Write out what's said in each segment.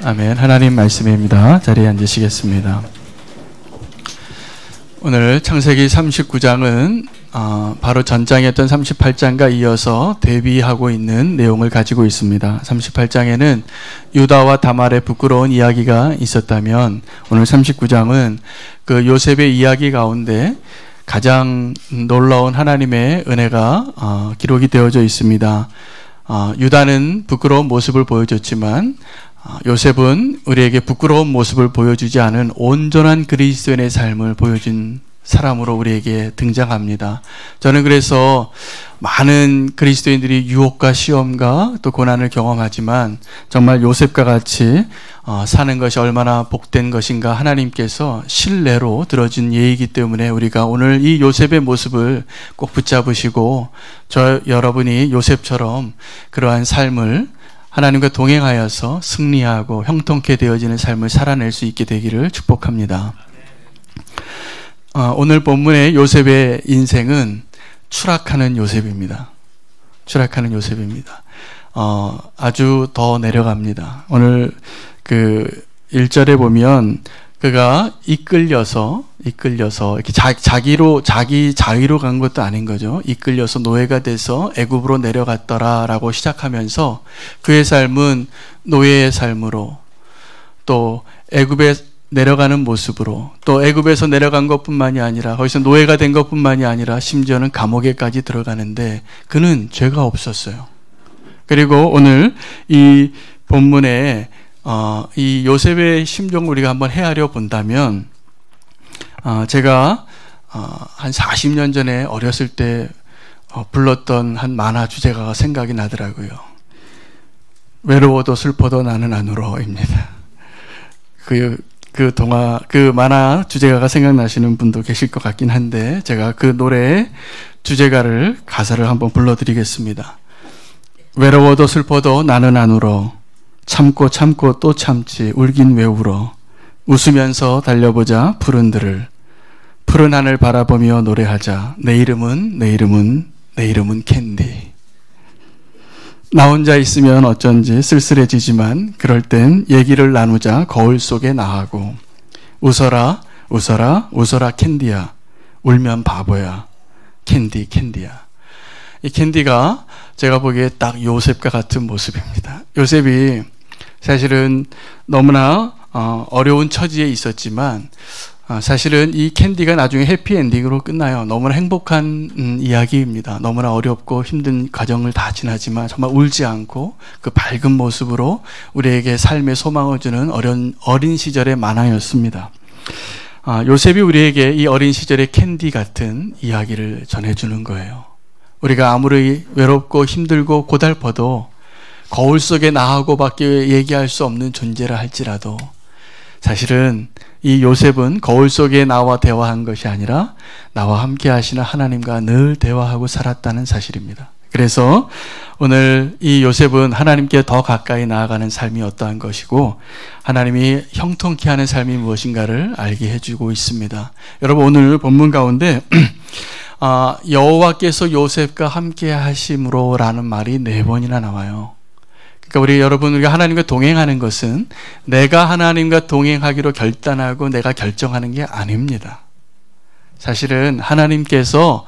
아멘. 하나님 말씀입니다. 자리에 앉으시겠습니다. 오늘 창세기 39장은 바로 전장이었던 38장과 이어서 대비하고 있는 내용을 가지고 있습니다. 38장에는 유다와 다말의 부끄러운 이야기가 있었다면 오늘 39장은 그 요셉의 이야기 가운데 가장 놀라운 하나님의 은혜가 기록이 되어져 있습니다. 유다는 부끄러운 모습을 보여줬지만 요셉은 우리에게 부끄러운 모습을 보여주지 않은 온전한 그리스도인의 삶을 보여준 사람으로 우리에게 등장합니다. 저는 그래서 많은 그리스도인들이 유혹과 시험과 또 고난을 경험하지만 정말 요셉과 같이 사는 것이 얼마나 복된 것인가 하나님께서 신뢰로 들어준 예이기 때문에 우리가 오늘 이 요셉의 모습을 꼭 붙잡으시고 여러분이 요셉처럼 그러한 삶을 하나님과 동행하여서 승리하고 형통케 되어지는 삶을 살아낼 수 있게 되기를 축복합니다. 오늘 본문의 요셉의 인생은 추락하는 요셉입니다. 추락하는 요셉입니다. 아주 더 내려갑니다. 오늘 그 1절에 보면 그가 이끌려서 이렇게 자기 자의로 간 것도 아닌 거죠. 이끌려서 노예가 돼서 애굽으로 내려갔더라라고 시작하면서 그의 삶은 노예의 삶으로 또 애굽에 내려가는 모습으로 또 애굽에서 내려간 것뿐만이 아니라 거기서 노예가 된 것뿐만이 아니라 심지어는 감옥에까지 들어가는데 그는 죄가 없었어요. 그리고 오늘 이 본문에 이 요셉의 심정을 우리가 한번 헤아려 본다면 제가 한 40년 전에 어렸을 때 불렀던 한 만화 주제가가 생각이 나더라고요. 외로워도 슬퍼도 나는 안 울어입니다. 그 만화 주제가가 생각나시는 분도 계실 것 같긴 한데 제가 그 노래의 주제가를 가사를 한번 불러드리겠습니다. 외로워도 슬퍼도 나는 안 울어 참고 또 참지 울긴 왜 울어 웃으면서 달려보자 푸른 들을 푸른 하늘 바라보며 노래하자 내 이름은 캔디 나 혼자 있으면 어쩐지 쓸쓸해지지만 그럴 땐 얘기를 나누자 거울 속에 나하고 웃어라 캔디야 울면 바보야 캔디야. 이 캔디가 제가 보기에 딱 요셉과 같은 모습입니다. 요셉이 사실은 너무나 어려운 처지에 있었지만 사실은 이 캔디가 나중에 해피엔딩으로 끝나요. 너무나 행복한 이야기입니다. 너무나 어렵고 힘든 과정을 다 지나지만 정말 울지 않고 그 밝은 모습으로 우리에게 삶의 소망을 주는 어린 시절의 만화였습니다. 요셉이 우리에게 이 어린 시절의 캔디 같은 이야기를 전해주는 거예요. 우리가 아무리 외롭고 힘들고 고달퍼도 거울 속에 나하고밖에 얘기할 수 없는 존재라 할지라도 사실은 이 요셉은 거울 속에 나와 대화한 것이 아니라 나와 함께 하시는 하나님과 늘 대화하고 살았다는 사실입니다. 그래서 오늘 이 요셉은 하나님께 더 가까이 나아가는 삶이 어떠한 것이고 하나님이 형통케 하는 삶이 무엇인가를 알게 해주고 있습니다. 여러분 오늘 본문 가운데 여호와께서 요셉과 함께 하심으로 라는 말이 4번이나 나와요. 그러니까 우리가 하나님과 동행하는 것은 내가 하나님과 동행하기로 결단하고 내가 결정하는 게 아닙니다. 사실은 하나님께서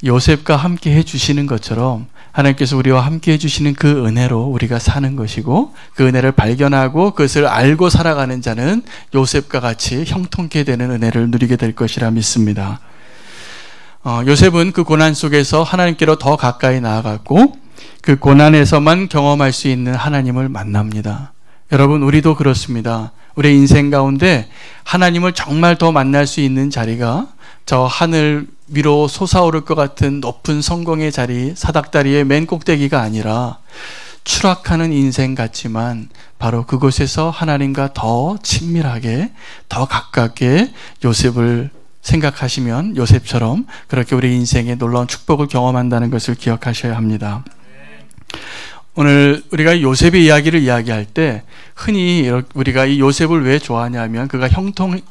요셉과 함께 해주시는 것처럼 하나님께서 우리와 함께 해주시는 그 은혜로 우리가 사는 것이고 그 은혜를 발견하고 그것을 알고 살아가는 자는 요셉과 같이 형통케 되는 은혜를 누리게 될 것이라 믿습니다. 요셉은 그 고난 속에서 하나님께로 더 가까이 나아갔고 그 고난에서만 경험할 수 있는 하나님을 만납니다. 여러분 우리도 그렇습니다. 우리의 인생 가운데 하나님을 정말 더 만날 수 있는 자리가 저 하늘 위로 솟아오를 것 같은 높은 성공의 자리, 사닥다리의 맨 꼭대기가 아니라 추락하는 인생 같지만 바로 그곳에서 하나님과 더 친밀하게 더 가깝게 요셉을 생각하시면 요셉처럼 그렇게 우리 인생에 놀라운 축복을 경험한다는 것을 기억하셔야 합니다. 오늘 우리가 요셉의 이야기를 이야기할 때 흔히 우리가 이 요셉을 왜 좋아하냐면 그가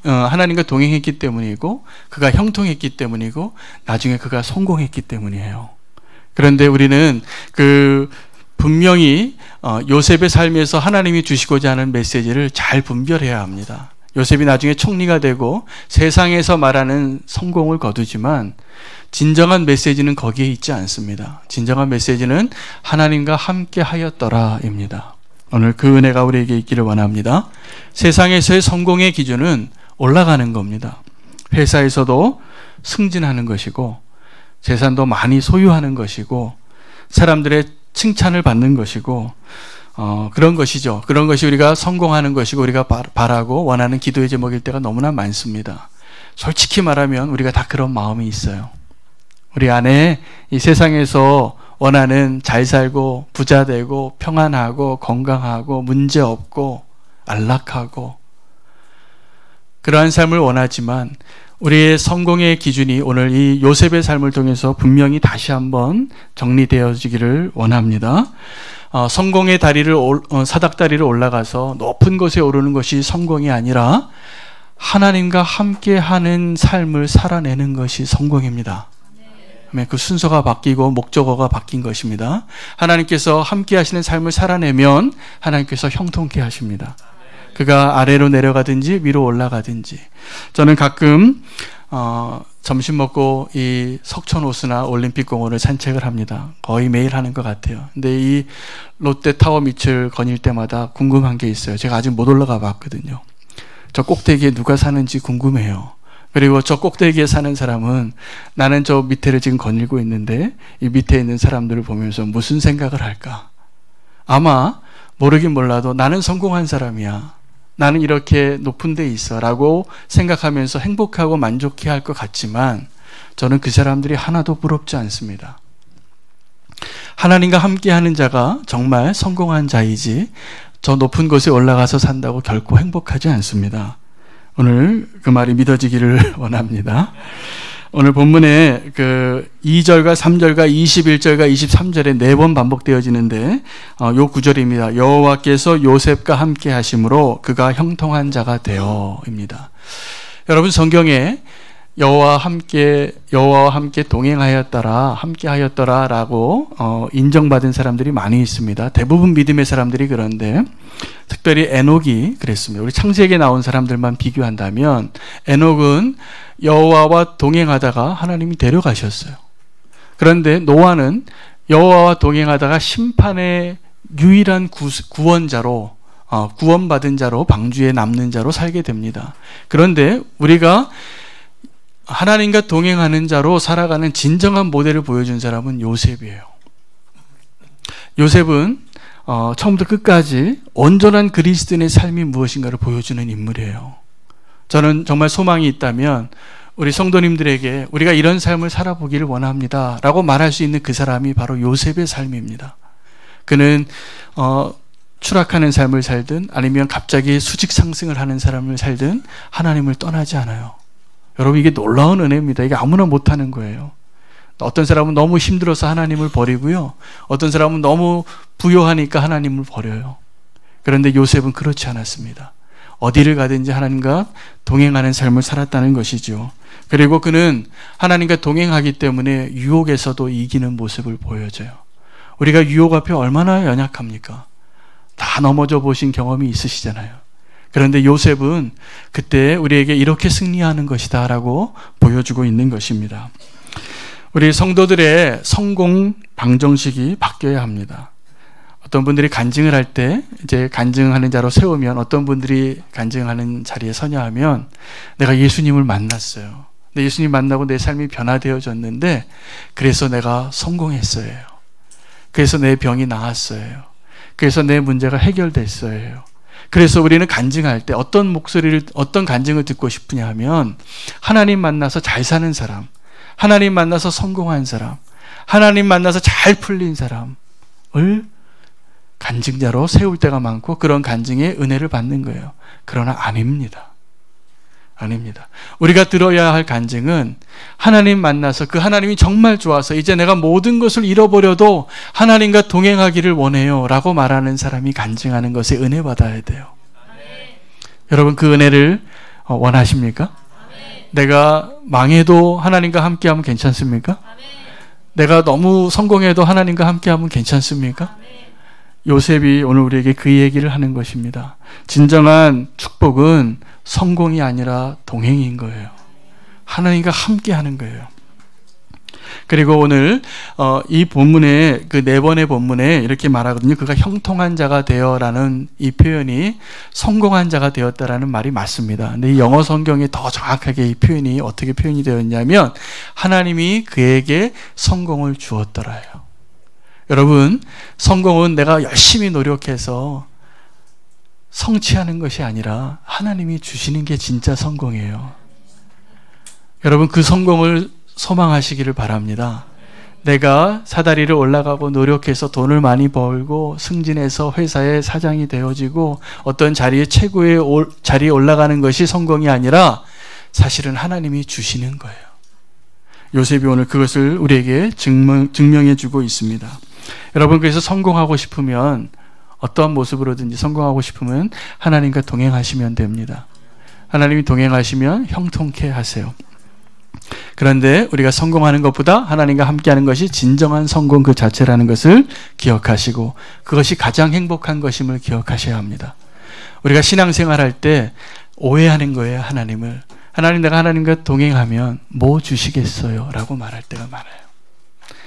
하나님과 동행했기 때문이고 그가 형통했기 때문이고 나중에 그가 성공했기 때문이에요. 그런데 우리는 그 분명히 요셉의 삶에서 하나님이 주시고자 하는 메시지를 잘 분별해야 합니다. 요셉이 나중에 총리가 되고 세상에서 말하는 성공을 거두지만 진정한 메시지는 거기에 있지 않습니다. 진정한 메시지는 하나님과 함께 하였더라입니다. 오늘 그 은혜가 우리에게 있기를 원합니다. 세상에서의 성공의 기준은 올라가는 겁니다. 회사에서도 승진하는 것이고 재산도 많이 소유하는 것이고 사람들의 칭찬을 받는 것이고 그런 것이죠. 그런 것이 우리가 성공하는 것이고 우리가 바라고 원하는 기도의 제목일 때가 너무나 많습니다. 솔직히 말하면 우리가 다 그런 마음이 있어요. 우리 안에 이 세상에서 원하는 잘 살고 부자 되고 평안하고 건강하고 문제 없고 안락하고 그러한 삶을 원하지만 우리의 성공의 기준이 오늘 이 요셉의 삶을 통해서 분명히 다시 한번 정리되어지기를 원합니다. 성공의 다리를 사닥다리를 올라가서 높은 곳에 오르는 것이 성공이 아니라 하나님과 함께하는 삶을 살아내는 것이 성공입니다. 그 순서가 바뀌고 목적어가 바뀐 것입니다. 하나님께서 함께 하시는 삶을 살아내면 하나님께서 형통케 하십니다. 그가 아래로 내려가든지 위로 올라가든지. 저는 가끔 점심 먹고 이 석촌호수나 올림픽공원을 산책을 합니다. 거의 매일 하는 것 같아요. 근데 이 롯데타워 밑을 거닐 때마다 궁금한 게 있어요. 제가 아직 못 올라가 봤거든요. 저 꼭대기에 누가 사는지 궁금해요. 그리고 저 꼭대기에 사는 사람은 나는 저 밑에를 지금 거닐고 있는데 이 밑에 있는 사람들을 보면서 무슨 생각을 할까? 아마 모르긴 몰라도 나는 성공한 사람이야. 나는 이렇게 높은 데 있어 라고 생각하면서 행복하고 만족해할 것 같지만 저는 그 사람들이 하나도 부럽지 않습니다. 하나님과 함께하는 자가 정말 성공한 자이지 저 높은 곳에 올라가서 산다고 결코 행복하지 않습니다. 오늘 그 말이 믿어지기를 원합니다. 오늘 본문에 그 2절과 3절과 21절과 23절에 4번 반복되어지는데 요 구절입니다. 여호와께서 요셉과 함께 하심으로 그가 형통한 자가 되어입니다. 여러분 성경에 여호와와 함께 동행하였더라, 함께 하였더라라고 인정받은 사람들이 많이 있습니다. 대부분 믿음의 사람들이 그런데 특별히 에녹이 그랬습니다. 우리 창세기에 나온 사람들만 비교한다면 에녹은 여호와와 동행하다가 하나님이 데려가셨어요. 그런데 노아는 여호와와 동행하다가 심판의 유일한 구원자로 구원받은 자로 방주에 남는 자로 살게 됩니다. 그런데 우리가 하나님과 동행하는 자로 살아가는 진정한 모델을 보여준 사람은 요셉이에요. 요셉은 처음부터 끝까지 온전한 그리스도인의 삶이 무엇인가를 보여주는 인물이에요. 저는 정말 소망이 있다면 우리 성도님들에게 우리가 이런 삶을 살아보기를 원합니다 라고 말할 수 있는 그 사람이 바로 요셉의 삶입니다. 그는 추락하는 삶을 살든 아니면 갑자기 수직 상승을 하는 사람을 살든 하나님을 떠나지 않아요. 여러분 이게 놀라운 은혜입니다. 이게 아무나 못하는 거예요. 어떤 사람은 너무 힘들어서 하나님을 버리고요. 어떤 사람은 너무 부요하니까 하나님을 버려요. 그런데 요셉은 그렇지 않았습니다. 어디를 가든지 하나님과 동행하는 삶을 살았다는 것이죠. 그리고 그는 하나님과 동행하기 때문에 유혹에서도 이기는 모습을 보여줘요. 우리가 유혹 앞에 얼마나 연약합니까? 다 넘어져 보신 경험이 있으시잖아요. 그런데 요셉은 그때 우리에게 이렇게 승리하는 것이다 라고 보여주고 있는 것입니다. 우리 성도들의 성공 방정식이 바뀌어야 합니다. 어떤 분들이 간증을 할 때 이제 간증하는 자로 세우면 어떤 분들이 간증하는 자리에 서냐 하면 내가 예수님을 만났어요. 근데 예수님 만나고 내 삶이 변화되어졌는데 그래서 내가 성공했어요. 그래서 내 병이 나았어요. 그래서 내 문제가 해결됐어요. 그래서 우리는 간증할 때 어떤 간증을 듣고 싶으냐 하면 하나님 만나서 잘 사는 사람, 하나님 만나서 성공한 사람, 하나님 만나서 잘 풀린 사람을 간증자로 세울 때가 많고 그런 간증의 은혜를 받는 거예요. 그러나 아닙니다. 우리가 들어야 할 간증은 하나님 만나서 그 하나님이 정말 좋아서 이제 내가 모든 것을 잃어버려도 하나님과 동행하기를 원해요 라고 말하는 사람이 간증하는 것에 은혜 받아야 돼요. 여러분 그 은혜를 원하십니까? 내가 망해도 하나님과 함께하면 괜찮습니까? 내가 너무 성공해도 하나님과 함께하면 괜찮습니까? 요셉이 오늘 우리에게 그 얘기를 하는 것입니다. 진정한 축복은 성공이 아니라 동행인 거예요. 하나님과 함께 하는 거예요. 그리고 오늘 이 본문에 그 4번의 본문에 이렇게 말하거든요. 그가 형통한 자가 되어라는 이 표현이 성공한 자가 되었다라는 말이 맞습니다. 근데 이 영어 성경에 더 정확하게 이 표현이 어떻게 표현이 되었냐면 하나님이 그에게 성공을 주었더라요. 여러분, 성공은 내가 열심히 노력해서 성취하는 것이 아니라 하나님이 주시는 게 진짜 성공이에요. 여러분, 그 성공을 소망하시기를 바랍니다. 내가 사다리를 올라가고 노력해서 돈을 많이 벌고 승진해서 회사의 사장이 되어지고 어떤 자리에 최고의 자리에 올라가는 것이 성공이 아니라 사실은 하나님이 주시는 거예요. 요셉이 오늘 그것을 우리에게 증명해 주고 있습니다. 여러분, 그래서 성공하고 싶으면 어떠한 모습으로든지 성공하고 싶으면 하나님과 동행하시면 됩니다. 하나님이 동행하시면 형통케 하세요. 그런데 우리가 성공하는 것보다 하나님과 함께하는 것이 진정한 성공 그 자체라는 것을 기억하시고 그것이 가장 행복한 것임을 기억하셔야 합니다. 우리가 신앙생활할 때 오해하는 거예요. 하나님을. 하나님, 내가 하나님과 동행하면 뭐 주시겠어요? 라고 말할 때가 많아요.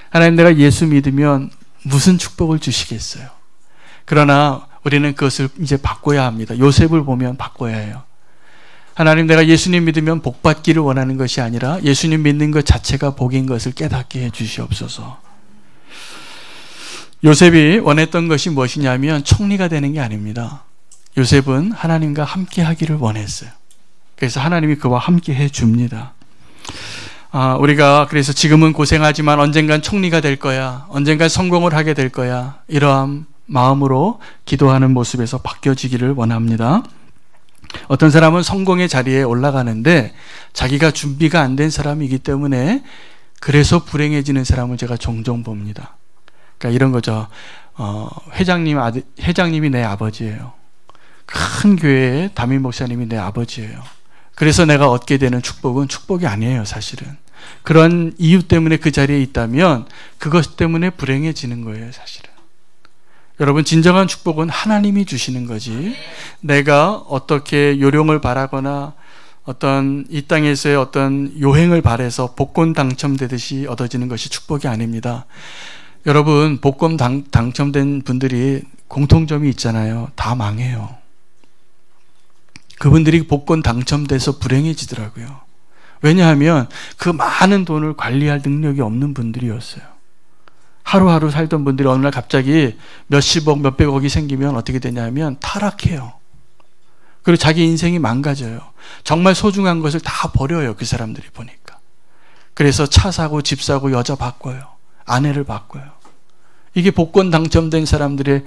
하나님, 내가 예수 믿으면 무슨 축복을 주시겠어요? 그러나 우리는 그것을 이제 바꿔야 합니다. 요셉을 보면 바꿔야 해요. 하나님, 내가 예수님 믿으면 복 받기를 원하는 것이 아니라 예수님 믿는 것 자체가 복인 것을 깨닫게 해 주시옵소서. 요셉이 원했던 것이 무엇이냐면 총리가 되는 게 아닙니다. 요셉은 하나님과 함께 하기를 원했어요. 그래서 하나님이 그와 함께 해 줍니다. 우리가 그래서 지금은 고생하지만 언젠간 총리가 될 거야, 언젠간 성공을 하게 될 거야, 이러한 마음으로 기도하는 모습에서 바뀌어지기를 원합니다. 어떤 사람은 성공의 자리에 올라가는데 자기가 준비가 안 된 사람이기 때문에 그래서 불행해지는 사람을 제가 종종 봅니다. 그러니까 이런 거죠. 회장님이 내 아버지예요. 큰 교회의 담임 목사님이 내 아버지예요. 그래서 내가 얻게 되는 축복은 축복이 아니에요, 사실은. 그런 이유 때문에 그 자리에 있다면 그것 때문에 불행해지는 거예요, 사실은. 여러분, 진정한 축복은 하나님이 주시는 거지 내가 어떻게 요령을 바라거나 어떤 이 땅에서의 어떤 요행을 바라서 복권 당첨되듯이 얻어지는 것이 축복이 아닙니다. 여러분, 복권 당첨된 분들이 공통점이 있잖아요. 다 망해요. 그분들이 복권 당첨돼서 불행해지더라고요. 왜냐하면 그 많은 돈을 관리할 능력이 없는 분들이었어요. 하루하루 살던 분들이 어느 날 갑자기 몇십억, 몇백억이 생기면 어떻게 되냐면 타락해요. 그리고 자기 인생이 망가져요. 정말 소중한 것을 다 버려요, 그 사람들이 보니까. 그래서 차 사고 집 사고 여자 바꿔요. 아내를 바꿔요. 이게 복권 당첨된 사람들의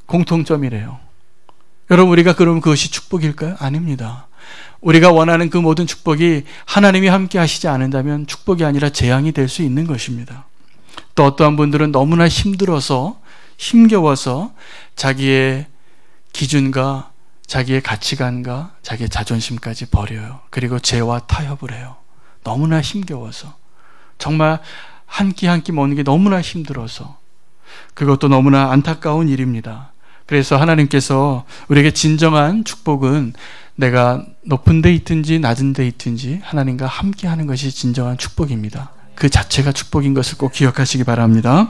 공통점이래요. 여러분, 우리가 그러면 그것이 축복일까요? 아닙니다. 우리가 원하는 그 모든 축복이 하나님이 함께 하시지 않는다면 축복이 아니라 재앙이 될 수 있는 것입니다. 또 어떠한 분들은 너무나 힘겨워서 자기의 기준과 자기의 가치관과 자기의 자존심까지 버려요. 그리고 죄와 타협을 해요. 너무나 힘겨워서. 정말 한 끼 한 끼 먹는 게 너무나 힘들어서. 그것도 너무나 안타까운 일입니다. 그래서 하나님께서 우리에게 진정한 축복은 내가 높은 데 있든지 낮은 데 있든지 하나님과 함께 하는 것이 진정한 축복입니다. 그 자체가 축복인 것을 꼭 기억하시기 바랍니다.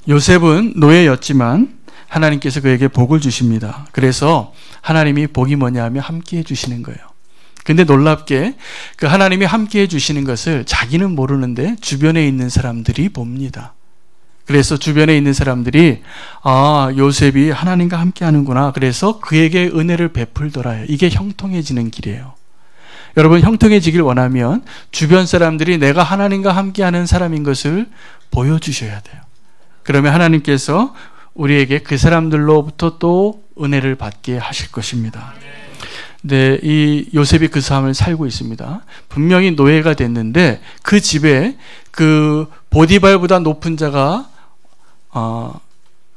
요셉은 노예였지만 하나님께서 그에게 복을 주십니다. 그래서 하나님이 복이 뭐냐 하면 함께 해주시는 거예요. 근데 놀랍게 그 하나님이 함께 해주시는 것을 자기는 모르는데 주변에 있는 사람들이 봅니다. 그래서 주변에 있는 사람들이 요셉이 하나님과 함께 하는구나. 그래서 그에게 은혜를 베풀더라요. 이게 형통해지는 길이에요. 여러분, 형통해지길 원하면 주변 사람들이 내가 하나님과 함께하는 사람인 것을 보여주셔야 돼요. 그러면 하나님께서 우리에게 그 사람들로부터 또 은혜를 받게 하실 것입니다. 네, 이 요셉이 그 삶을 살고 있습니다. 분명히 노예가 됐는데 그 집에 그 보디발보다 높은 자가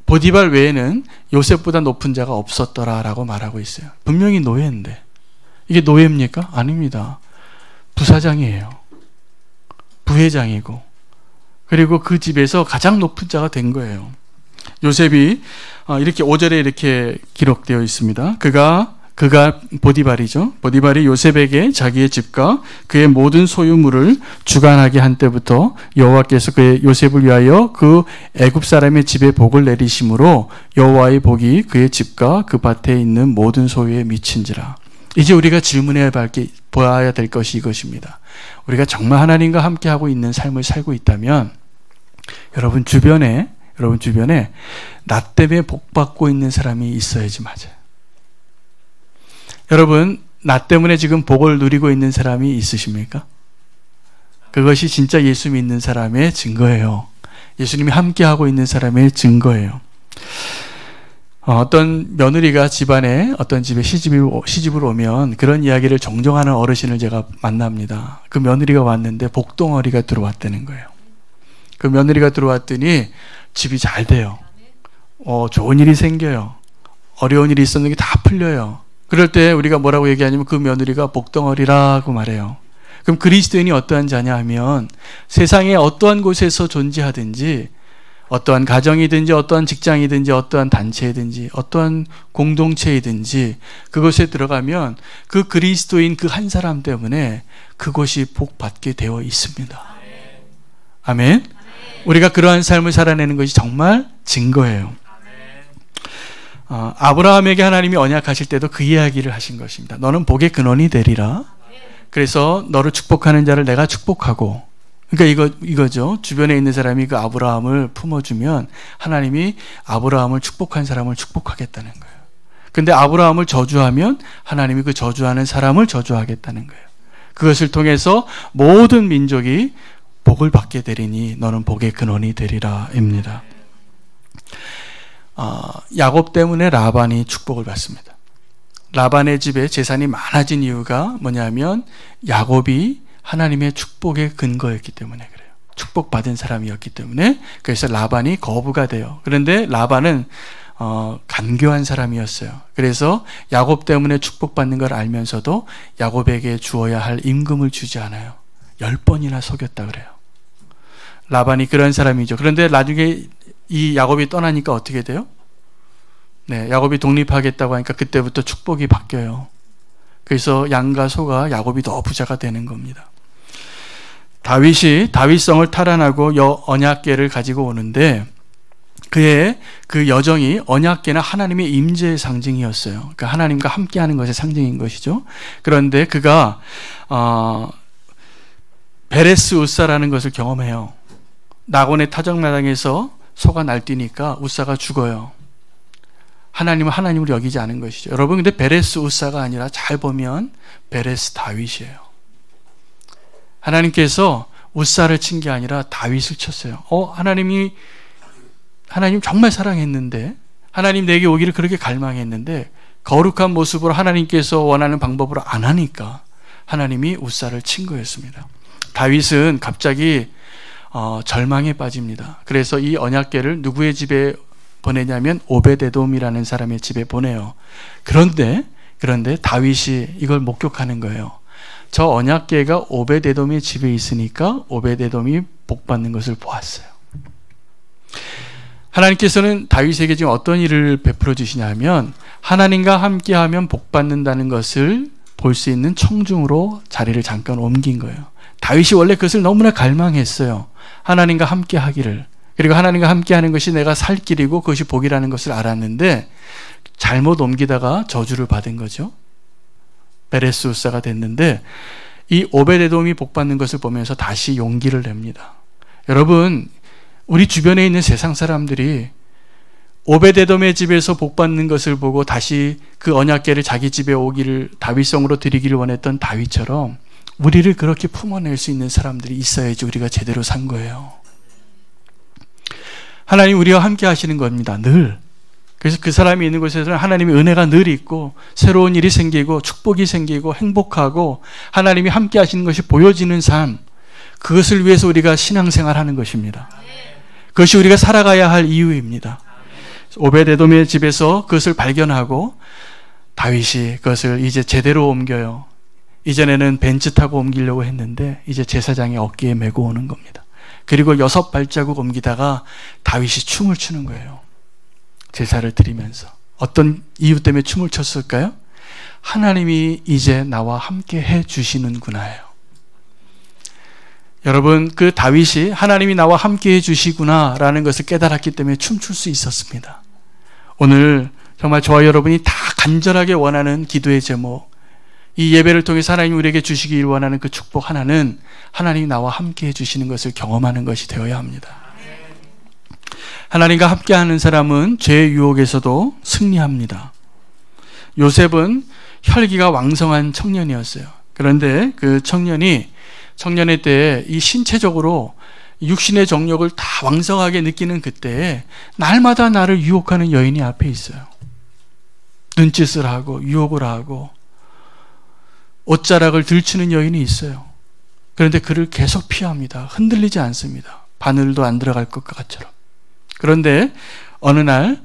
보디발 외에는 요셉보다 높은 자가 없었더라라고 말하고 있어요. 분명히 노예인데 이게 노예입니까? 아닙니다. 부사장이에요. 부회장이고 그리고 그 집에서 가장 높은 자가 된 거예요. 요셉이 이렇게 5절에 이렇게 기록되어 있습니다. 그가 보디발이죠. 보디발이 요셉에게 자기의 집과 그의 모든 소유물을 주관하게 한 때부터 여호와께서 그의 요셉을 위하여 그 애굽 사람의 집에 복을 내리심으로 여호와의 복이 그의 집과 그 밭에 있는 모든 소유에 미친지라. 이제 우리가 질문해 보아야 될 것이 이것입니다. 우리가 정말 하나님과 함께하고 있는 삶을 살고 있다면 여러분 주변에 나 때문에 복받고 있는 사람이 있어야지 맞아요. 여러분, 나 때문에 지금 복을 누리고 있는 사람이 있으십니까? 그것이 진짜 예수 믿는 사람의 증거예요. 예수님이 함께하고 있는 사람의 증거예요. 어떤 며느리가 집안에 어떤 집에 시집을 오면 그런 이야기를 정정하는 어르신을 제가 만납니다. 그 며느리가 왔는데 복덩어리가 들어왔다는 거예요. 그 며느리가 들어왔더니 집이 잘 돼요. 좋은 일이 생겨요. 어려운 일이 있었는 게 다 풀려요. 그럴 때 우리가 뭐라고 얘기하냐면 그 며느리가 복덩어리라고 말해요. 그럼 그리스도인이 어떠한 자냐 하면 세상에 어떠한 곳에서 존재하든지 어떠한 가정이든지 어떠한 직장이든지 어떠한 단체이든지 어떠한 공동체이든지 그곳에 들어가면 그 그리스도인 그 한 사람 때문에 그곳이 복받게 되어 있습니다. 아멘. 우리가 그러한 삶을 살아내는 것이 정말 증거예요. 아브라함에게 하나님이 언약하실 때도 그 이야기를 하신 것입니다. 너는 복의 근원이 되리라. 그래서 너를 축복하는 자를 내가 축복하고, 그러니까 이거죠. 주변에 있는 사람이 그 아브라함을 품어주면 하나님이 아브라함을 축복한 사람을 축복하겠다는 거예요. 근데 아브라함을 저주하면 하나님이 그 저주하는 사람을 저주하겠다는 거예요. 그것을 통해서 모든 민족이 복을 받게 되리니 너는 복의 근원이 되리라입니다. 야곱 때문에 라반이 축복을 받습니다. 라반의 집에 재산이 많아진 이유가 뭐냐면 야곱이 하나님의 축복의 근거였기 때문에 그래요. 축복받은 사람이었기 때문에. 그래서 라반이 거부가 돼요. 그런데 라반은 간교한 사람이었어요. 그래서 야곱 때문에 축복받는 걸 알면서도 야곱에게 주어야 할 임금을 주지 않아요. 10번이나 속였다 그래요. 라반이 그런 사람이죠. 그런데 나중에 이 야곱이 떠나니까 어떻게 돼요? 네, 야곱이 독립하겠다고 하니까 그때부터 축복이 바뀌어요. 그래서 양과 소가 야곱이 더 부자가 되는 겁니다. 다윗이 다윗성을 탈환하고 언약궤를 가지고 오는데 그의 그 여정이 언약궤는 하나님의 임재의 상징이었어요. 그러니까 하나님과 함께하는 것의 상징인 것이죠. 그런데 그가 베레스 우사라는 것을 경험해요. 나곤의 타작마당에서 소가 날뛰니까 우사가 죽어요. 하나님은 하나님을 여기지 않은 것이죠. 여러분, 근데 베레스 우사가 아니라 잘 보면 베레스 다윗이에요. 하나님께서 우사를 친 게 아니라 다윗을 쳤어요. 하나님 정말 사랑했는데, 하나님 내게 오기를 그렇게 갈망했는데 거룩한 모습으로 하나님께서 원하는 방법으로 안 하니까 하나님이 우사를 친 거였습니다. 다윗은 갑자기 절망에 빠집니다. 그래서 이 언약궤를 누구의 집에 보내냐면 오베데돔이라는 사람의 집에 보내요. 그런데 다윗이 이걸 목격하는 거예요. 저 언약궤가 오베데돔의 집에 있으니까 오베데돔이 복받는 것을 보았어요. 하나님께서는 다윗에게 지금 어떤 일을 베풀어 주시냐면 하나님과 함께하면 복받는다는 것을 볼 수 있는 청중으로 자리를 잠깐 옮긴 거예요. 다윗이 원래 그것을 너무나 갈망했어요. 하나님과 함께 하기를. 그리고 하나님과 함께 하는 것이 내가 살 길이고 그것이 복이라는 것을 알았는데 잘못 옮기다가 저주를 받은 거죠. 베레스 우사가 됐는데 이 오베데돔이 복받는 것을 보면서 다시 용기를 냅니다. 여러분, 우리 주변에 있는 세상 사람들이 오베데돔의 집에서 복받는 것을 보고 다시 그 언약궤를 자기 집에 오기를 다윗성으로 드리기를 원했던 다윗처럼 우리를 그렇게 품어낼 수 있는 사람들이 있어야지 우리가 제대로 산 거예요. 하나님 우리와 함께 하시는 겁니다. 늘. 그래서 그 사람이 있는 곳에서는 하나님의 은혜가 늘 있고 새로운 일이 생기고 축복이 생기고 행복하고 하나님이 함께 하시는 것이 보여지는 삶, 그것을 위해서 우리가 신앙생활하는 것입니다. 그것이 우리가 살아가야 할 이유입니다. 오베데돔의 집에서 그것을 발견하고 다윗이 그것을 이제 제대로 옮겨요. 이전에는 벤츠 타고 옮기려고 했는데 이제 제사장의 어깨에 메고 오는 겁니다. 그리고 6발자국 옮기다가 다윗이 춤을 추는 거예요. 제사를 드리면서 어떤 이유 때문에 춤을 췄을까요? 하나님이 이제 나와 함께 해 주시는구나요. 여러분, 그 다윗이 하나님이 나와 함께 해 주시구나라는 것을 깨달았기 때문에 춤출 수 있었습니다. 오늘 정말 저와 여러분이 다 간절하게 원하는 기도의 제목, 이 예배를 통해서 하나님이 우리에게 주시길 원하는 그 축복 하나는 하나님이 나와 함께 해주시는 것을 경험하는 것이 되어야 합니다. 하나님과 함께하는 사람은 죄의 유혹에서도 승리합니다. 요셉은 혈기가 왕성한 청년이었어요. 그런데 그 청년의 때에 이 신체적으로 육신의 정욕을 다 왕성하게 느끼는 그때에 날마다 나를 유혹하는 여인이 앞에 있어요. 눈짓을 하고 유혹을 하고 옷자락을 들추는 여인이 있어요. 그런데 그를 계속 피합니다. 흔들리지 않습니다. 바늘도 안 들어갈 것처럼. 그런데 어느 날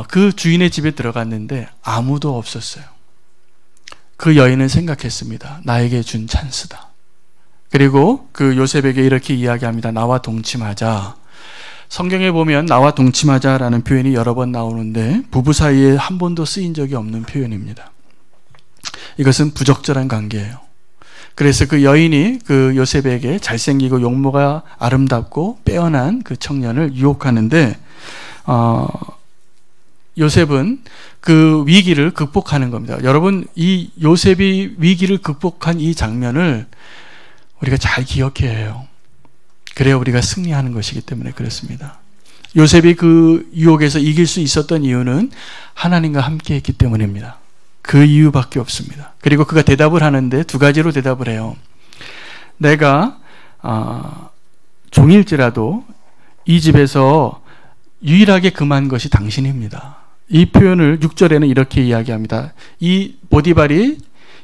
그 주인의 집에 들어갔는데 아무도 없었어요. 그 여인은 생각했습니다. 나에게 준 찬스다. 그리고 그 요셉에게 이렇게 이야기합니다. 나와 동침하자. 성경에 보면 나와 동침하자라는 표현이 여러 번 나오는데 부부 사이에 한 번도 쓰인 적이 없는 표현입니다. 이것은 부적절한 관계예요. 그래서 그 여인이 그 요셉에게 잘생기고 용모가 아름답고 빼어난 그 청년을 유혹하는데 요셉은 그 위기를 극복하는 겁니다. 여러분, 이 요셉이 위기를 극복한 이 장면을 우리가 잘 기억해야 해요. 그래야 우리가 승리하는 것이기 때문에 그렇습니다. 요셉이 그 유혹에서 이길 수 있었던 이유는 하나님과 함께 했기 때문입니다. 그 이유밖에 없습니다. 그리고 그가 대답을 하는데 두 가지로 대답을 해요. 내가 종일지라도 이 집에서 유일하게 금한 것이 당신입니다. 이 표현을 6절에는 이렇게 이야기합니다. 이 보디발이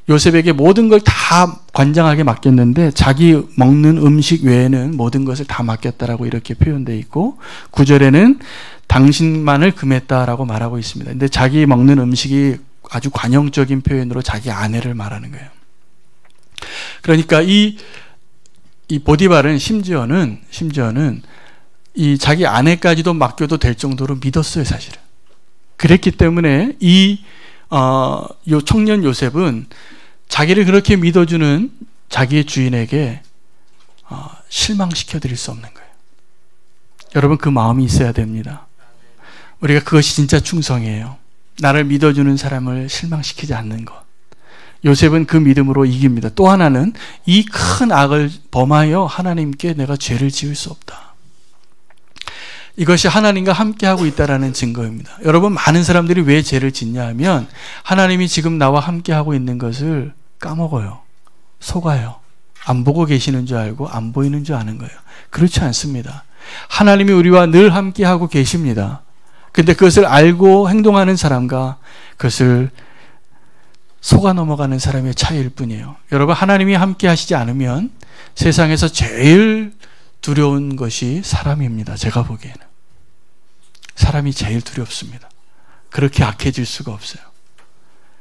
요셉에게 모든 걸 다 관장하게 맡겼는데 자기 먹는 음식 외에는 모든 것을 다 맡겼다라고 이렇게 표현되어 있고 9절에는 당신만을 금했다라고 말하고 있습니다. 근데 자기 먹는 음식이 아주 관용적인 표현으로 자기 아내를 말하는 거예요. 그러니까 이 보디발은 심지어는 이 자기 아내까지도 맡겨도 될 정도로 믿었어요, 사실은. 그랬기 때문에 요 청년 요셉은 자기를 그렇게 믿어주는 자기의 주인에게 실망시켜 드릴 수 없는 거예요. 여러분, 그 마음이 있어야 됩니다. 우리가 그것이 진짜 충성이에요. 나를 믿어주는 사람을 실망시키지 않는 것. 요셉은 그 믿음으로 이깁니다. 또 하나는 이 큰 악을 범하여 하나님께 내가 죄를 지을 수 없다. 이것이 하나님과 함께하고 있다는 증거입니다. 여러분, 많은 사람들이 왜 죄를 짓냐 하면 하나님이 지금 나와 함께하고 있는 것을 까먹어요. 속아요. 안 보고 계시는 줄 알고 안 보이는 줄 아는 거예요. 그렇지 않습니다. 하나님이 우리와 늘 함께하고 계십니다. 근데 그것을 알고 행동하는 사람과 그것을 속아 넘어가는 사람의 차이일 뿐이에요. 여러분, 하나님이 함께 하시지 않으면 세상에서 제일 두려운 것이 사람입니다. 제가 보기에는. 사람이 제일 두렵습니다. 그렇게 악해질 수가 없어요.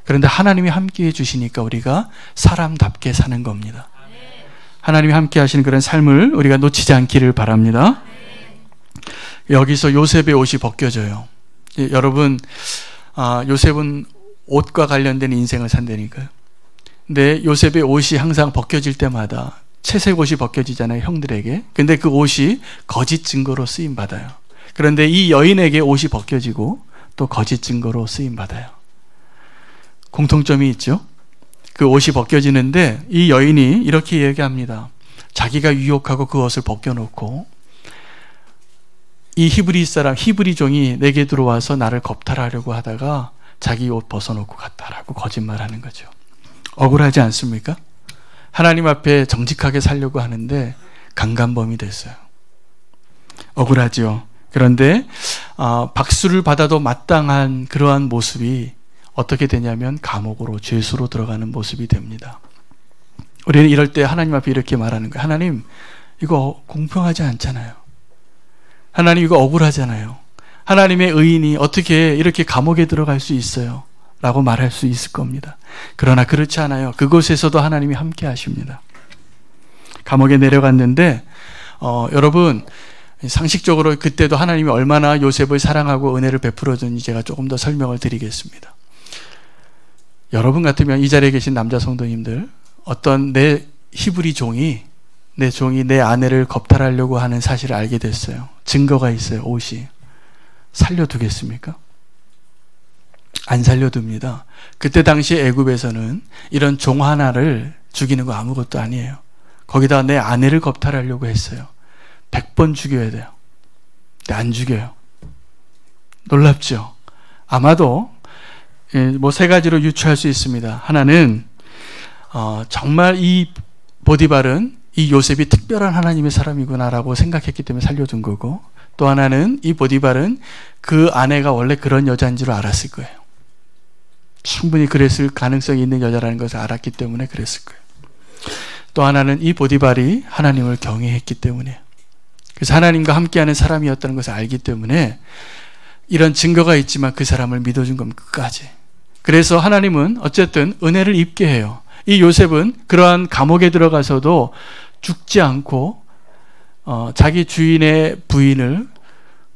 그런데 하나님이 함께 해주시니까 우리가 사람답게 사는 겁니다. 하나님이 함께 하시는 그런 삶을 우리가 놓치지 않기를 바랍니다. 여기서 요셉의 옷이 벗겨져요. 여러분, 요셉은 옷과 관련된 인생을 산다니까요. 근데 요셉의 옷이 항상 벗겨질 때마다 채색 옷이 벗겨지잖아요, 형들에게. 근데 그 옷이 거짓 증거로 쓰임 받아요. 그런데 이 여인에게 옷이 벗겨지고 또 거짓 증거로 쓰임 받아요. 공통점이 있죠. 그 옷이 벗겨지는데 이 여인이 이렇게 얘기합니다. 자기가 유혹하고 그 옷을 벗겨놓고 이 히브리 종이 내게 들어와서 나를 겁탈하려고 하다가 자기 옷 벗어놓고 갔다라고 거짓말하는 거죠. 억울하지 않습니까? 하나님 앞에 정직하게 살려고 하는데 강간범이 됐어요. 억울하죠. 그런데 박수를 받아도 마땅한 그러한 모습이 어떻게 되냐면 감옥으로, 죄수로 들어가는 모습이 됩니다. 우리는 이럴 때 하나님 앞에 이렇게 말하는 거예요. 하나님, 이거 공평하지 않잖아요. 하나님, 이거 억울하잖아요. 하나님의 의인이 어떻게 이렇게 감옥에 들어갈 수 있어요? 라고 말할 수 있을 겁니다. 그러나 그렇지 않아요. 그곳에서도 하나님이 함께 하십니다. 감옥에 내려갔는데 여러분, 상식적으로 그때도 하나님이 얼마나 요셉을 사랑하고 은혜를 베풀어 줬는지 제가 조금 더 설명을 드리겠습니다. 여러분 같으면 이 자리에 계신 남자 성도님들, 어떤 내 히브리 종이 내 아내를 겁탈하려고 하는 사실을 알게 됐어요. 증거가 있어요. 옷이. 살려두겠습니까? 안 살려둡니다. 그때 당시 애굽에서는 이런 종 하나를 죽이는 거 아무것도 아니에요. 거기다 내 아내를 겁탈하려고 했어요. 100번 죽여야 돼요. 근데 안 죽여요. 놀랍죠? 아마도 뭐 세 가지로 유추할 수 있습니다. 하나는 정말 이 보디발은 이 요셉이 특별한 하나님의 사람이구나라고 생각했기 때문에 살려둔 거고, 또 하나는 이 보디발은 그 아내가 원래 그런 여자인 줄 알았을 거예요. 충분히 그랬을 가능성이 있는 여자라는 것을 알았기 때문에 그랬을 거예요. 또 하나는 이 보디발이 하나님을 경외했기 때문에, 그래서 하나님과 함께하는 사람이었다는 것을 알기 때문에 이런 증거가 있지만 그 사람을 믿어준 겁니다. 끝까지. 그래서 하나님은 어쨌든 은혜를 입게 해요. 이 요셉은 그러한 감옥에 들어가서도 죽지 않고 자기 주인의 부인을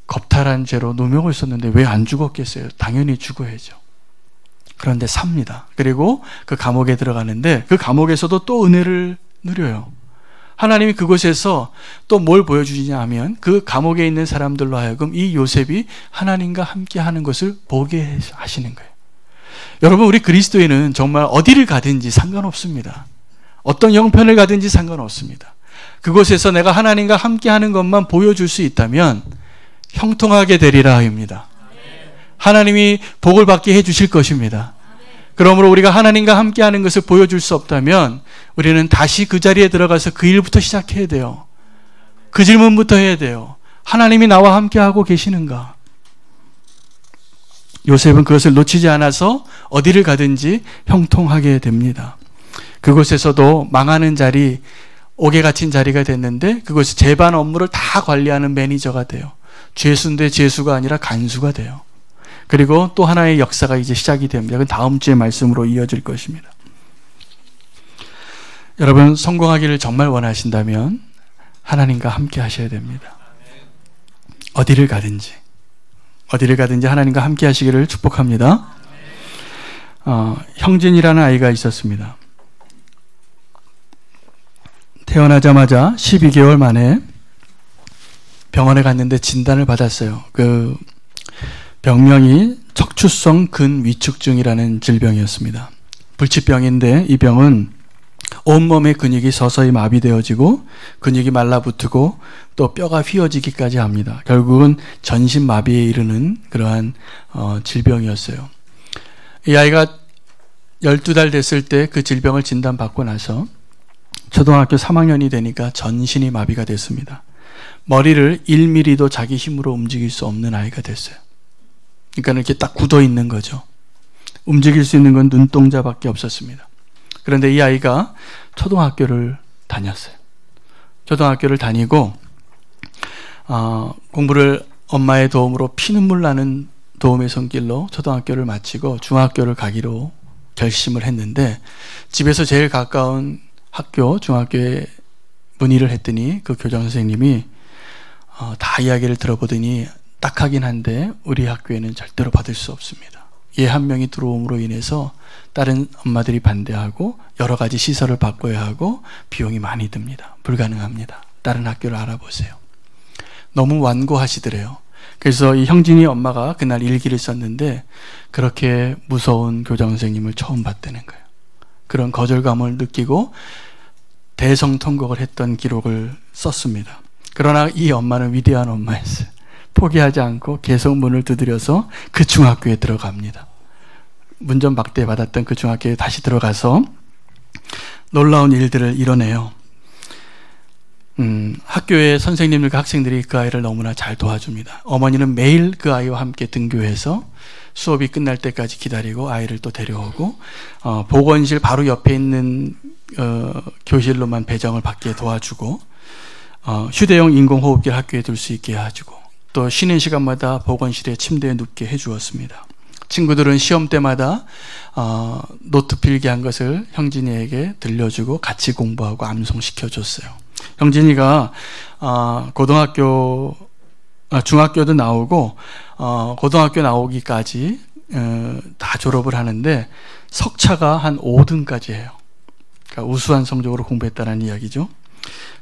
겁탈한 죄로 누명을 썼는데 왜 안 죽었겠어요? 당연히 죽어야죠. 그런데 삽니다. 그리고 그 감옥에 들어가는데 그 감옥에서도 또 은혜를 누려요. 하나님이 그곳에서 또 뭘 보여주시냐 하면 그 감옥에 있는 사람들로 하여금 이 요셉이 하나님과 함께 하는 것을 보게 하시는 거예요. 여러분, 우리 그리스도인은 정말 어디를 가든지 상관없습니다. 어떤 형편을 가든지 상관없습니다. 그곳에서 내가 하나님과 함께 하는 것만 보여줄 수 있다면 형통하게 되리라 합니다. 하나님이 복을 받게 해주실 것입니다. 그러므로 우리가 하나님과 함께 하는 것을 보여줄 수 없다면 우리는 다시 그 자리에 들어가서 그 일부터 시작해야 돼요. 그 질문부터 해야 돼요. 하나님이 나와 함께 하고 계시는가? 요셉은 그것을 놓치지 않아서 어디를 가든지 형통하게 됩니다. 그곳에서도 망하는 자리, 옥에 갇힌 자리가 됐는데 그것이 재반 업무를 다 관리하는 매니저가 돼요. 죄수인데 죄수가 아니라 간수가 돼요. 그리고 또 하나의 역사가 이제 시작이 됩니다. 그건 다음 주의 말씀으로 이어질 것입니다. 여러분, 성공하기를 정말 원하신다면 하나님과 함께 하셔야 됩니다. 어디를 가든지 하나님과 함께 하시기를 축복합니다. 형진이라는 아이가 있었습니다. 태어나자마자 12개월 만에 병원에 갔는데 진단을 받았어요. 그 병명이 척추성 근위축증이라는 질병이었습니다. 불치병인데 이 병은 온몸의 근육이 서서히 마비되어지고 근육이 말라붙고 또 뼈가 휘어지기까지 합니다. 결국은 전신 마비에 이르는 그러한 질병이었어요. 이 아이가 12달 됐을 때 그 질병을 진단받고 나서 초등학교 3학년이 되니까 전신이 마비가 됐습니다. 머리를 1mm도 자기 힘으로 움직일 수 없는 아이가 됐어요. 그러니까 이렇게 딱 굳어 있는 거죠. 움직일 수 있는 건 눈동자밖에 없었습니다. 그런데 이 아이가 초등학교를 다녔어요. 초등학교를 다니고 공부를 엄마의 도움으로 피눈물 나는 도움의 손길로 초등학교를 마치고 중학교를 가기로 결심을 했는데 집에서 제일 가까운 학교, 중학교에 문의를 했더니 그 교장 선생님이 다 이야기를 들어보더니 딱하긴 한데 우리 학교에는 절대로 받을 수 없습니다. 얘 한 명이 들어옴으로 인해서 다른 엄마들이 반대하고 여러 가지 시설을 바꿔야 하고 비용이 많이 듭니다. 불가능합니다. 다른 학교를 알아보세요. 너무 완고하시더래요. 그래서 이 형진이 엄마가 그날 일기를 썼는데 그렇게 무서운 교장 선생님을 처음 봤다는 거예요. 그런 거절감을 느끼고 대성통곡을 했던 기록을 썼습니다. 그러나 이 엄마는 위대한 엄마였어요. 포기하지 않고 계속 문을 두드려서 그 중학교에 들어갑니다. 문전 박대받았던 그 중학교에 다시 들어가서 놀라운 일들을 이뤄내요. 학교의 선생님들과 학생들이 그 아이를 너무나 잘 도와줍니다. 어머니는 매일 그 아이와 함께 등교해서 수업이 끝날 때까지 기다리고 아이를 또 데려오고 보건실 바로 옆에 있는 교실로만 배정을 받게 도와주고 휴대용 인공호흡기를 학교에 둘 수 있게 해주고 또 쉬는 시간마다 보건실에 침대에 눕게 해주었습니다. 친구들은 시험 때마다 노트 필기한 것을 형진이에게 들려주고 같이 공부하고 암송시켜줬어요. 형진이가 중학교도 나오고 고등학교 나오기까지 다 졸업을 하는데 석차가 한 5등까지 해요. 그러니까 우수한 성적으로 공부했다는 이야기죠.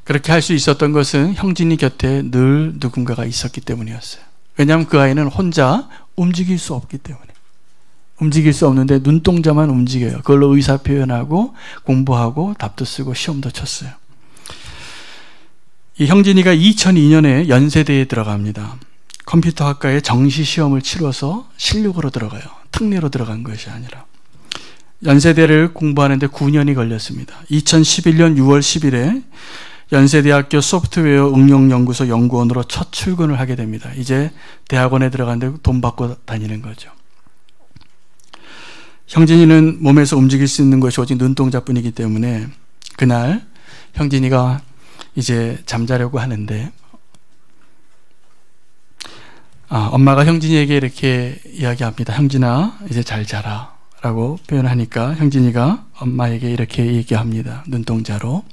그렇게 할 수 있었던 것은 형진이 곁에 늘 누군가가 있었기 때문이었어요. 왜냐하면 그 아이는 혼자 움직일 수 없기 때문에. 움직일 수 없는데 눈동자만 움직여요. 그걸로 의사 표현하고 공부하고 답도 쓰고 시험도 쳤어요. 이 형진이가 2002년에 연세대에 들어갑니다. 컴퓨터학과에 정시 시험을 치러서 실력으로 들어가요. 특례로 들어간 것이 아니라. 연세대를 공부하는데 9년이 걸렸습니다. 2011년 6월 10일에 연세대학교 소프트웨어 응용연구소 연구원으로 첫 출근을 하게 됩니다. 이제 대학원에 들어가는데 돈 받고 다니는 거죠. 형진이는 몸에서 움직일 수 있는 것이 오직 눈동자뿐이기 때문에 그날 형진이가 이제 잠자려고 하는데 엄마가 형진이에게 이렇게 이야기합니다. 형진아, 이제 잘 자라 라고 표현하니까 형진이가 엄마에게 이렇게 얘기합니다. 눈동자로.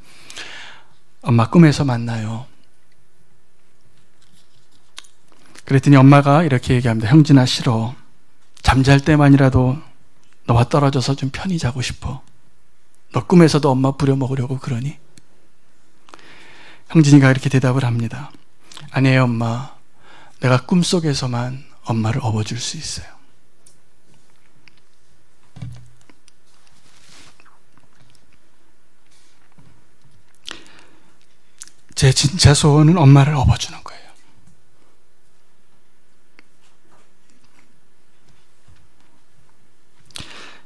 엄마 꿈에서 만나요. 그랬더니 엄마가 이렇게 얘기합니다. 형진아, 싫어. 잠잘 때만이라도 너와 떨어져서 좀 편히 자고 싶어. 너 꿈에서도 엄마 부려먹으려고 그러니? 형진이가 이렇게 대답을 합니다. 아니에요, 엄마. 내가 꿈속에서만 엄마를 업어줄 수 있어요. 제 진짜 소원은 엄마를 업어주는 거예요.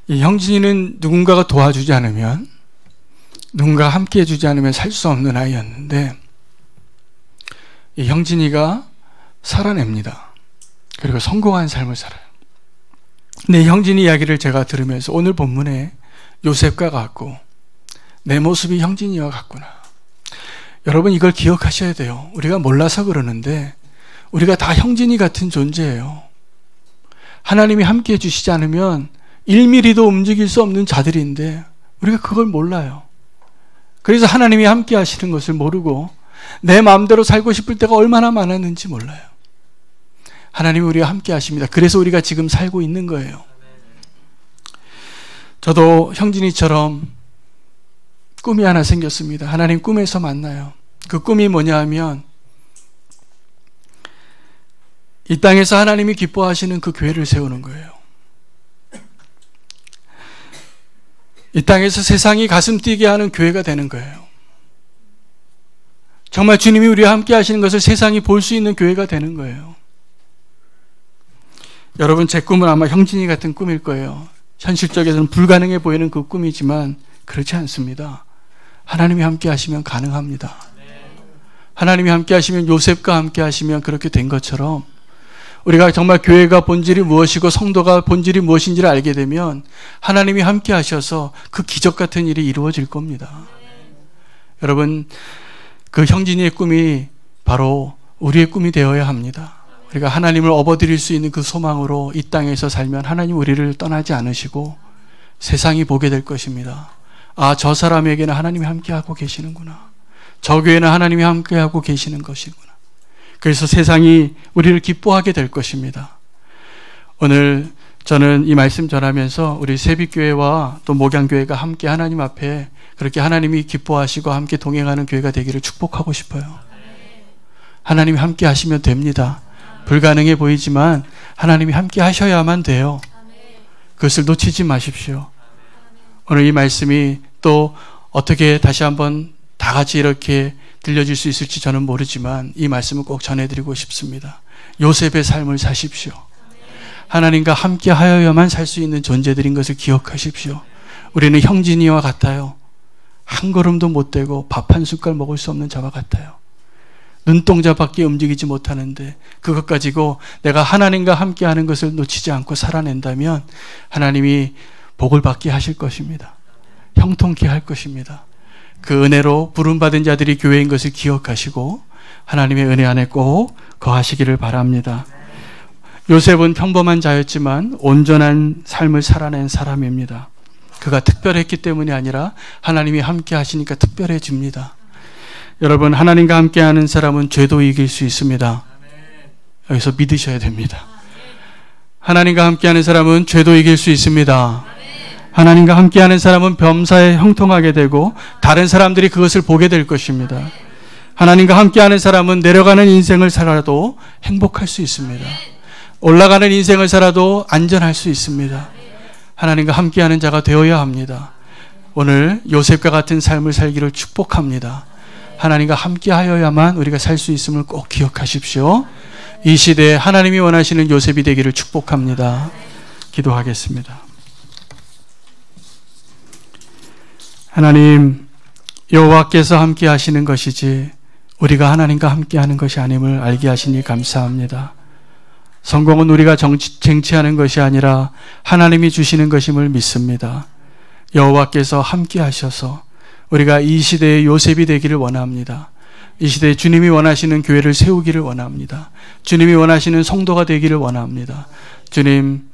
이 형진이는 누군가가 도와주지 않으면, 누군가 함께 해주지 않으면 살 수 없는 아이였는데 이 형진이가 살아냅니다. 그리고 성공한 삶을 살아요. 근데 형진이 이야기를 제가 들으면서 오늘 본문에 요셉과 같고 내 모습이 형진이와 같구나. 여러분, 이걸 기억하셔야 돼요. 우리가 몰라서 그러는데 우리가 다 형진이 같은 존재예요. 하나님이 함께 해주시지 않으면 1mm도 움직일 수 없는 자들인데 우리가 그걸 몰라요. 그래서 하나님이 함께 하시는 것을 모르고 내 마음대로 살고 싶을 때가 얼마나 많았는지 몰라요. 하나님이 우리와 함께 하십니다. 그래서 우리가 지금 살고 있는 거예요. 저도 형진이처럼 꿈이 하나 생겼습니다. 하나님 꿈에서 만나요. 그 꿈이 뭐냐 하면 이 땅에서 하나님이 기뻐하시는 그 교회를 세우는 거예요. 이 땅에서 세상이 가슴 뛰게 하는 교회가 되는 거예요. 정말 주님이 우리와 함께 하시는 것을 세상이 볼 수 있는 교회가 되는 거예요. 여러분, 제 꿈은 아마 형진이 같은 꿈일 거예요. 현실적에서는 불가능해 보이는 그 꿈이지만 그렇지 않습니다. 하나님이 함께 하시면 가능합니다. 하나님이 함께 하시면, 요셉과 함께 하시면 그렇게 된 것처럼 우리가 정말 교회가 본질이 무엇이고 성도가 본질이 무엇인지를 알게 되면 하나님이 함께 하셔서 그 기적 같은 일이 이루어질 겁니다. 여러분, 그 형진이의 꿈이 바로 우리의 꿈이 되어야 합니다. 우리가 하나님을 업어드릴 수 있는 그 소망으로 이 땅에서 살면 하나님 우리를 떠나지 않으시고 세상이 보게 될 것입니다. 아, 저 사람에게는 하나님이 함께하고 계시는구나. 저 교회는 하나님이 함께하고 계시는 것이구나. 그래서 세상이 우리를 기뻐하게 될 것입니다. 오늘 저는 이 말씀 전하면서 우리 세빛교회와 또 목양교회가 함께 하나님 앞에 그렇게 하나님이 기뻐하시고 함께 동행하는 교회가 되기를 축복하고 싶어요. 하나님이 함께 하시면 됩니다. 불가능해 보이지만 하나님이 함께 하셔야만 돼요. 그것을 놓치지 마십시오. 오늘 이 말씀이 또 어떻게 다시 한번 다 같이 이렇게 들려줄 수 있을지 저는 모르지만 이 말씀을 꼭 전해드리고 싶습니다. 요셉의 삶을 사십시오. 하나님과 함께 하여야만 살 수 있는 존재들인 것을 기억하십시오. 우리는 형진이와 같아요. 한 걸음도 못 대고 밥 한 숟갈 먹을 수 없는 자와 같아요. 눈동자밖에 움직이지 못하는데 그것 가지고 내가 하나님과 함께 하는 것을 놓치지 않고 살아낸다면 하나님이 복을 받게 하실 것입니다. 형통케 할 것입니다. 그 은혜로 부름받은 자들이 교회인 것을 기억하시고 하나님의 은혜 안에 꼭 거하시기를 바랍니다. 요셉은 평범한 자였지만 온전한 삶을 살아낸 사람입니다. 그가 특별했기 때문이 아니라 하나님이 함께 하시니까 특별해집니다. 여러분, 하나님과 함께하는 사람은 죄도 이길 수 있습니다. 여기서 믿으셔야 됩니다. 하나님과 함께하는 사람은 죄도 이길 수 있습니다. 하나님과 함께하는 사람은 범사에 형통하게 되고 다른 사람들이 그것을 보게 될 것입니다. 하나님과 함께하는 사람은 내려가는 인생을 살아도 행복할 수 있습니다. 올라가는 인생을 살아도 안전할 수 있습니다. 하나님과 함께하는 자가 되어야 합니다. 오늘 요셉과 같은 삶을 살기를 축복합니다. 하나님과 함께하여야만 우리가 살 수 있음을 꼭 기억하십시오. 이 시대에 하나님이 원하시는 요셉이 되기를 축복합니다. 기도하겠습니다. 하나님, 여호와께서 함께 하시는 것이지 우리가 하나님과 함께 하는 것이 아님을 알게 하시니 감사합니다. 성공은 우리가 쟁취하는 것이 아니라 하나님이 주시는 것임을 믿습니다. 여호와께서 함께 하셔서 우리가 이 시대의 요셉이 되기를 원합니다. 이 시대에 주님이 원하시는 교회를 세우기를 원합니다. 주님이 원하시는 성도가 되기를 원합니다. 주님,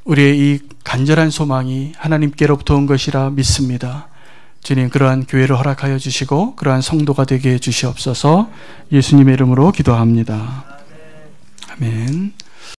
우리의 이 간절한 소망이 하나님께로부터 온 것이라 믿습니다. 주님, 그러한 교회를 허락하여 주시고 그러한 성도가 되게 해 주시옵소서. 예수님의 이름으로 기도합니다. 아멘.